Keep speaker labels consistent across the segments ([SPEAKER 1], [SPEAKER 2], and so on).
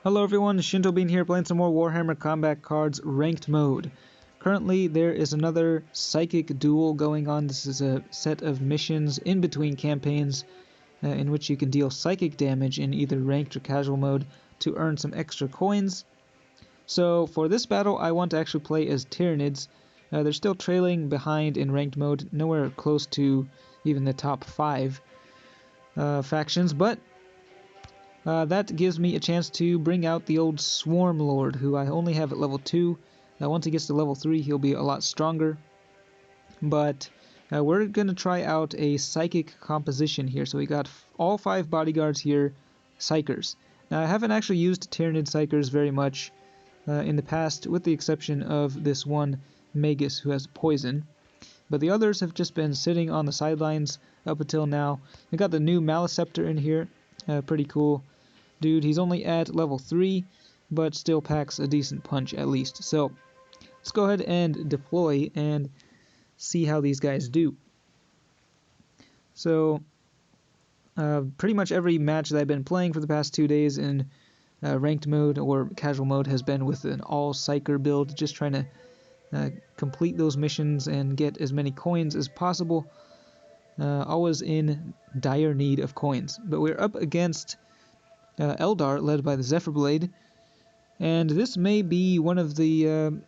[SPEAKER 1] Hello everyone, Shinto Bean here playing some more Warhammer Combat Cards Ranked Mode. Currently there is another Psychic Duel going on. This is a set of missions in between campaigns in which you can deal psychic damage in either Ranked or Casual mode to earn some extra coins. So for this battle I want to actually play as Tyranids. They're still trailing behind in Ranked mode, nowhere close to even the top 5 factions, but that gives me a chance to bring out the old Swarmlord, who I only have at level 2. Once he gets to level 3, he'll be a lot stronger. But we're going to try out a psychic composition here. So we got all 5 bodyguards here, psykers. Now, I haven't actually used Tyranid psykers very much in the past, with the exception of this one Magus who has poison. But the others have just been sitting on the sidelines up until now. We got the new Maleceptor in here, pretty cool dude. He's only at level 3, but still packs a decent punch at least. So let's go ahead and deploy and see how these guys do. So pretty much every match that I've been playing for the past 2 days in ranked mode or casual mode has been with an all psyker build, just trying to complete those missions and get as many coins as possible. Always in dire need of coins. But we're up against Aeldari, led by the Zephyr Blade, and this may be one of the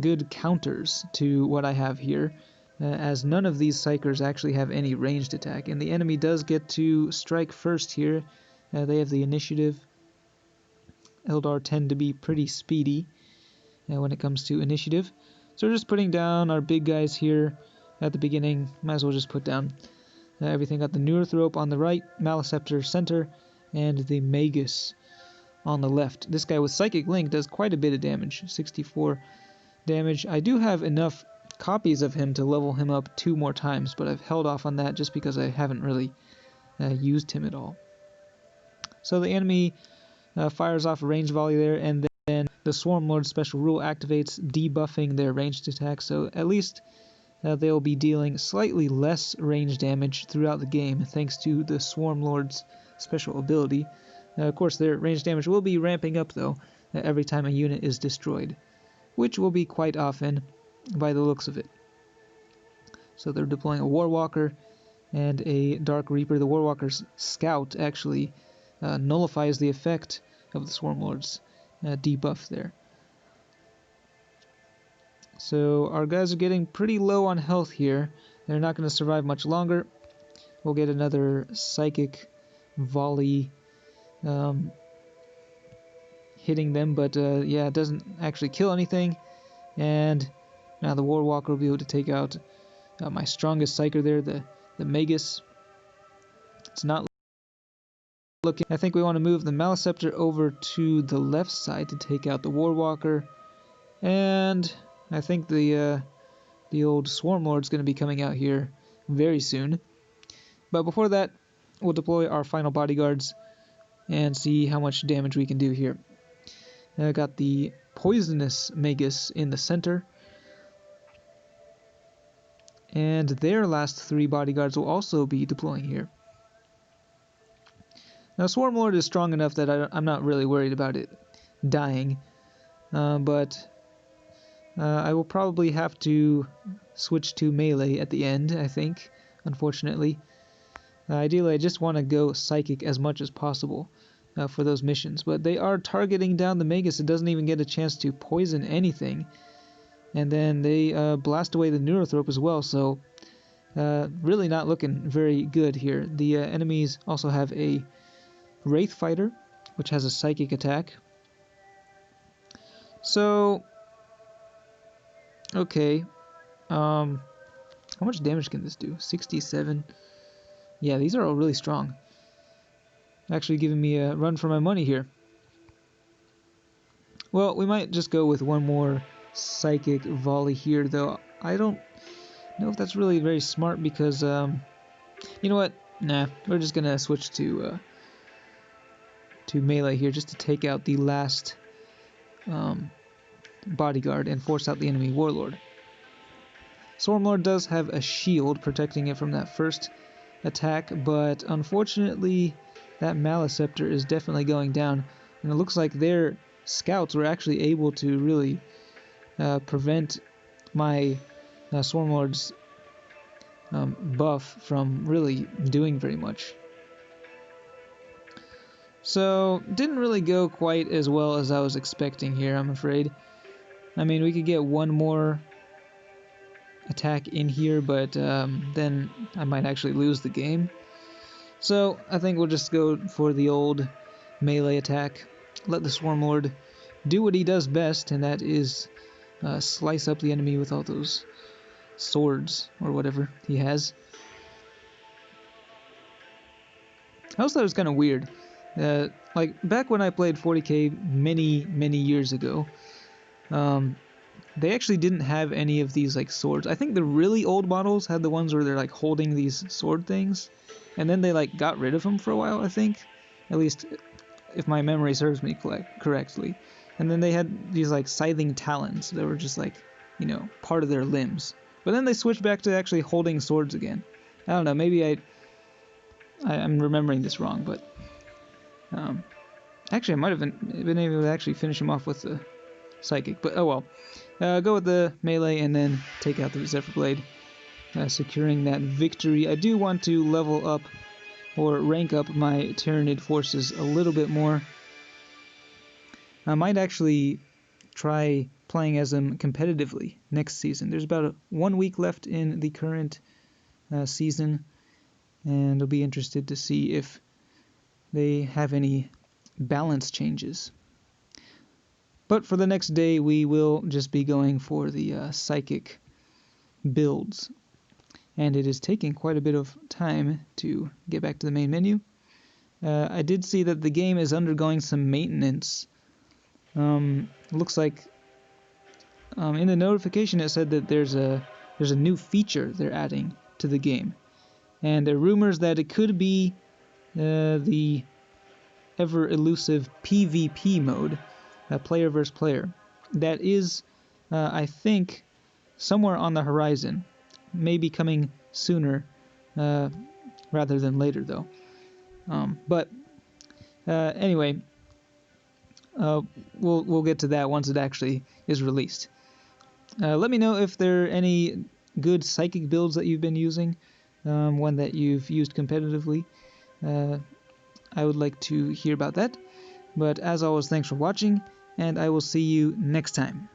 [SPEAKER 1] good counters to what I have here, as none of these psykers actually have any ranged attack, and the enemy does get to strike first here. They have the initiative. Aeldari tend to be pretty speedy when it comes to initiative, so we're just putting down our big guys here at the beginning. Might as well just put down everything. Got the Neurthrope on the right, Maleceptor center, and the Magus on the left. This guy with Psychic Link does quite a bit of damage, 64 damage. I do have enough copies of him to level him up 2 more times, but I've held off on that just because I haven't really used him at all. So the enemy fires off a ranged volley there, and then the Swarmlord special rule activates, debuffing their ranged attack, so at least they'll be dealing slightly less range damage throughout the game thanks to the Swarmlord's special ability. Of course, their range damage will be ramping up though every time a unit is destroyed, which will be quite often by the looks of it. So they're deploying a Warwalker and a Dark Reaper. The Warwalker's Scout actually nullifies the effect of the Swarmlord's debuff there. So our guys are getting pretty low on health here. They're not going to survive much longer. We'll get another Psychic volley hitting them, but yeah, it doesn't actually kill anything. And now the Warwalker will be able to take out my strongest psyker there, the Magus. It's not looking. I think we want to move the Maleceptor over to the left side to take out the Warwalker, and I think the old Swarmlord is going to be coming out here very soon. But before that, we'll deploy our final bodyguards and see how much damage we can do here. I got the poisonous Magus in the center, and their last 3 bodyguards will also be deploying here. Now Swarmlord is strong enough that I'm not really worried about it dying, but I will probably have to switch to melee at the end, I think, unfortunately. Ideally, I just want to go Psychic as much as possible for those missions, but they are targeting down the Magus. It doesn't even get a chance to poison anything, and then they blast away the Neurthrope as well, so really not looking very good here. The enemies also have a Wraith Fighter, which has a Psychic attack. So okay, how much damage can this do? 67. Yeah, these are all really strong. Actually giving me a run for my money here. Well, we might just go with one more Psychic volley here, though. I don't know if that's really very smart because, you know what? Nah, we're just gonna switch to melee here just to take out the last bodyguard and force out the enemy Warlord. Swarmlord does have a shield protecting it from that first attack, but unfortunately that Maleceptor is definitely going down. and it looks like their scouts were actually able to really prevent my Swarmlord's buff from really doing very much. So, didn't really go quite as well as I was expecting here, I'm afraid. I mean, we could get one more attack in here, but then I might actually lose the game. So, I think we'll just go for the old melee attack. Let the Swarmlord do what he does best, and that is slice up the enemy with all those swords, or whatever he has. I also thought it was kind of weird. Like, back when I played 40k many years ago, they actually didn't have any of these, like, swords. I think the really old models had the ones where they're, like, holding these sword things, and then they, like, got rid of them for a while, I think. At least, if my memory serves me correctly. And then they had these, like, scything talons that were just, like, you know, part of their limbs. But then they switched back to actually holding swords again. I don't know, maybe I'm remembering this wrong, but actually I might have been able to actually finish him off with the psychic, but oh well. Go with the melee and then take out the Zephyr Blade, securing that victory. I do want to level up or rank up my Tyranid forces a little bit more. I might actually try playing as them competitively next season. There's about 1 week left in the current season, and I'll be interested to see if they have any balance changes. But for the next day, we will just be going for the psychic builds, and it is taking quite a bit of time to get back to the main menu. I did see that the game is undergoing some maintenance. Looks like in the notification it said that there's a new feature they're adding to the game, and there are rumors that it could be the ever elusive PvP mode, player versus player. That is, I think, somewhere on the horizon, maybe coming sooner rather than later, though. But anyway, we'll get to that once it actually is released. Let me know if there are any good psychic builds that you've been using, one that you've used competitively. I would like to hear about that. But as always, thanks for watching, and I will see you next time.